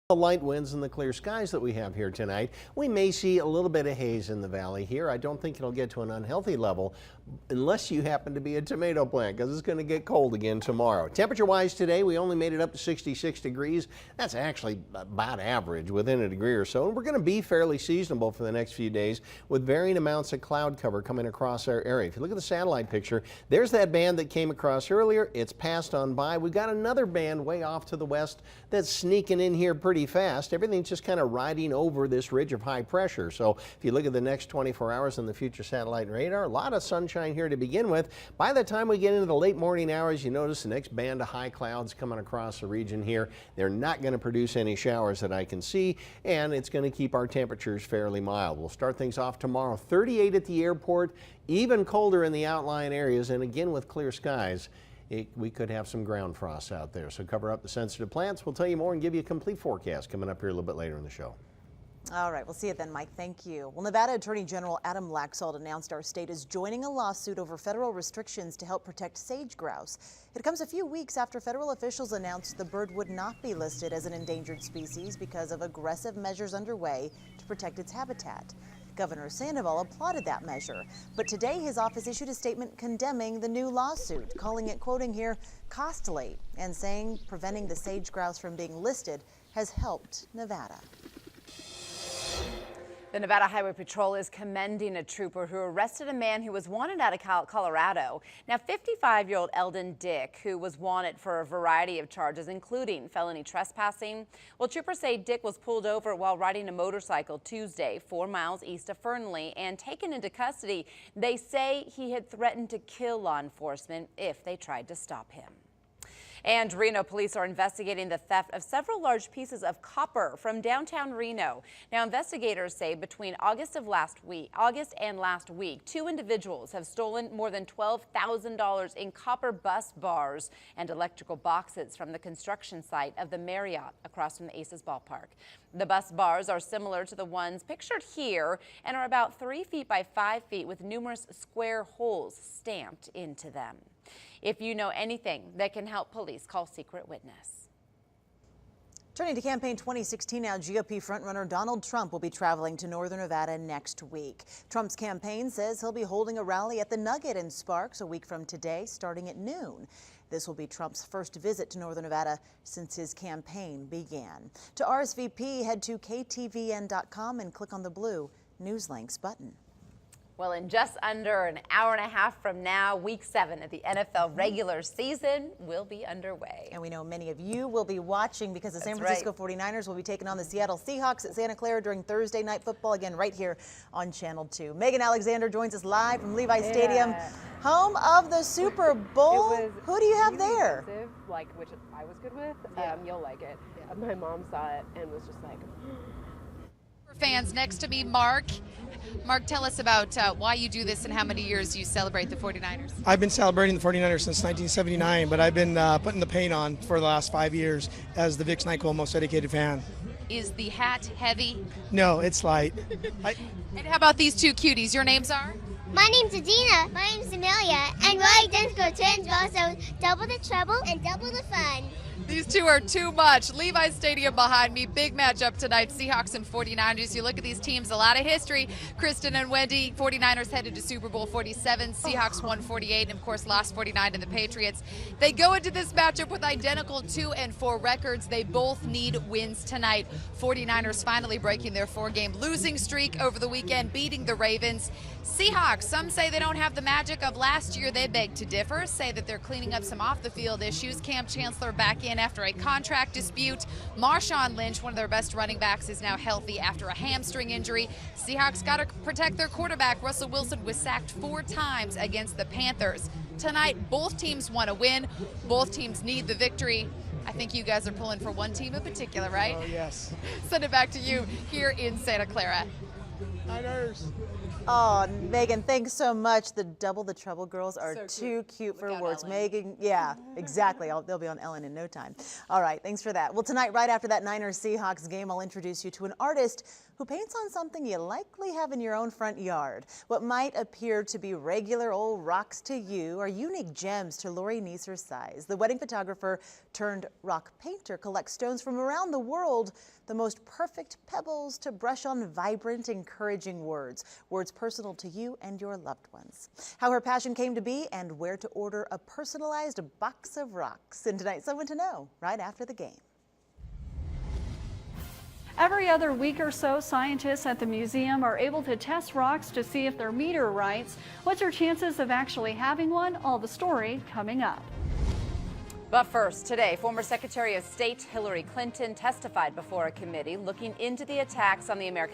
The light winds and the clear skies that we have here tonight. We may see a little bit of haze in the valley here. I don't think it'll get to an unhealthy level unless you happen to be a tomato plant, because it's going to get cold again tomorrow. Temperature wise today, we only made it up to 66 degrees. That's actually about average, within a degree or so. And we're going to be fairly seasonable for the next few days with varying amounts of cloud cover coming across our area. If you look at the satellite picture, there's that band that came across earlier. It's passed on by. We've got another band way off to the west that's sneaking in here pretty fast. Everything's just kind of riding over this ridge of high pressure. So if you look at the next 24 hours on the future satellite and radar, a lot of sunshine here to begin with. By the time we get into the late morning hours, you notice the next band of high clouds coming across the region here. They're not going to produce any showers that I can see, and it's going to keep our temperatures fairly mild. We'll start things off tomorrow, 38 at the airport, even colder in the outlying areas, and again with clear skies. We could have some ground frost out there, so cover up the sensitive plants. We'll tell you more and give you a complete forecast coming up here a little bit later in the show. All right, we'll see you then, Mike. Thank you. Well, Nevada Attorney General Adam Laxalt announced our state is joining a lawsuit over federal restrictions to help protect sage grouse. It comes a few weeks after federal officials announced the bird would not be listed as an endangered species because of aggressive measures underway to protect its habitat. Governor Sandoval applauded that measure, but today his office issued a statement condemning the new lawsuit, calling it, quoting here, costly, and saying preventing the sage grouse from being listed has helped Nevada. The Nevada Highway Patrol is commending a trooper who arrested a man who was wanted out of Colorado. Now, 55-year-old Eldon Dick, who was wanted for a variety of charges, including felony trespassing. Well, troopers say Dick was pulled over while riding a motorcycle Tuesday, 4 miles east of Fernley, and taken into custody. They say he had threatened to kill law enforcement if they tried to stop him. And Reno police are investigating the theft of several large pieces of copper from downtown Reno. Now, investigators say between August and last week, 2 individuals have stolen more than $12,000 in copper bus bars and electrical boxes from the construction site of the Marriott across from the Aces ballpark. The bus bars are similar to the ones pictured here and are about 3 feet by 5 feet with numerous square holes stamped into them. If you know anything that can help police, call Secret Witness. Turning to campaign 2016 now, GOP frontrunner Donald Trump will be traveling to northern Nevada next week. Trump's campaign says he'll be holding a rally at the Nugget in Sparks a week from today, starting at noon. This will be Trump's first visit to northern Nevada since his campaign began. To RSVP, head to KTVN.com and click on the blue News Links button. Well, in just under an hour and a half from now, week 7 of the NFL regular season will be underway. And we know many of you will be watching because the San Francisco 49ers will be taking on the Seattle Seahawks at Santa Clara during Thursday night football, again right here on Channel 2. Megan Alexander joins us live from Levi Stadium, home of the Super Bowl. Who do you have there? Like, which I was good with. You'll like it. My mom saw it and was just like... Fans, next to me, Mark. Mark, tell us about why you do this and how many years you celebrate the 49ers. I've been celebrating the 49ers since 1979, but I've been putting the paint on for the last 5 years as the Vicks NyQuil most dedicated fan. Is the hat heavy? No, it's light. And how about these two cuties? Your names are? My name's Adina. My name's Amelia. And we're identical twins, but also double the trouble and double the fun. These two are too much. Levi Stadium behind me. Big matchup tonight. Seahawks and 49ers. You look at these teams, a lot of history. Kristen and Wendy, 49ers headed to Super Bowl 47. Seahawks won 48 and, of course, lost 49 to the Patriots. They go into this matchup with identical 2-4 records. They both need wins tonight. 49ers finally breaking their 4-game losing streak over the weekend, beating the Ravens. Seahawks, some say they don't have the magic of last year. They beg to differ, say that they're cleaning up some off-the-field issues. Cam Chancellor back in after a contract dispute. Marshawn Lynch, one of their best running backs, is now healthy after a hamstring injury. Seahawks got to protect their quarterback. Russell Wilson was sacked 4 times against the Panthers. Tonight, both teams want to win. Both teams need the victory. I think you guys are pulling for one team in particular, right? Oh, yes. Send it back to you here in Santa Clara. Niners. Oh, Megan, thanks so much. The Double the Trouble girls are So too cute Look for out, words. Ellen. Megan, yeah, exactly. They'll be on Ellen in no time. All right, thanks for that. Well, tonight, right after that Niners-Seahawks game, I'll introduce you to an artist who paints on something you likely have in your own front yard. What might appear to be regular old rocks to you are unique gems to Lori Neeser's size. The wedding photographer turned rock painter collects stones from around the world, the most perfect pebbles to brush on vibrant, encouraging words personal to you and your loved ones. How her passion came to be and where to order a personalized box of rocks. And tonight's Someone to Know, right after the game. Every other week or so, scientists at the museum are able to test rocks to see if they're meteorites. What's your chances of actually having one? All the story coming up. But first, today, former Secretary of State Hillary Clinton testified before a committee looking into the attacks on the American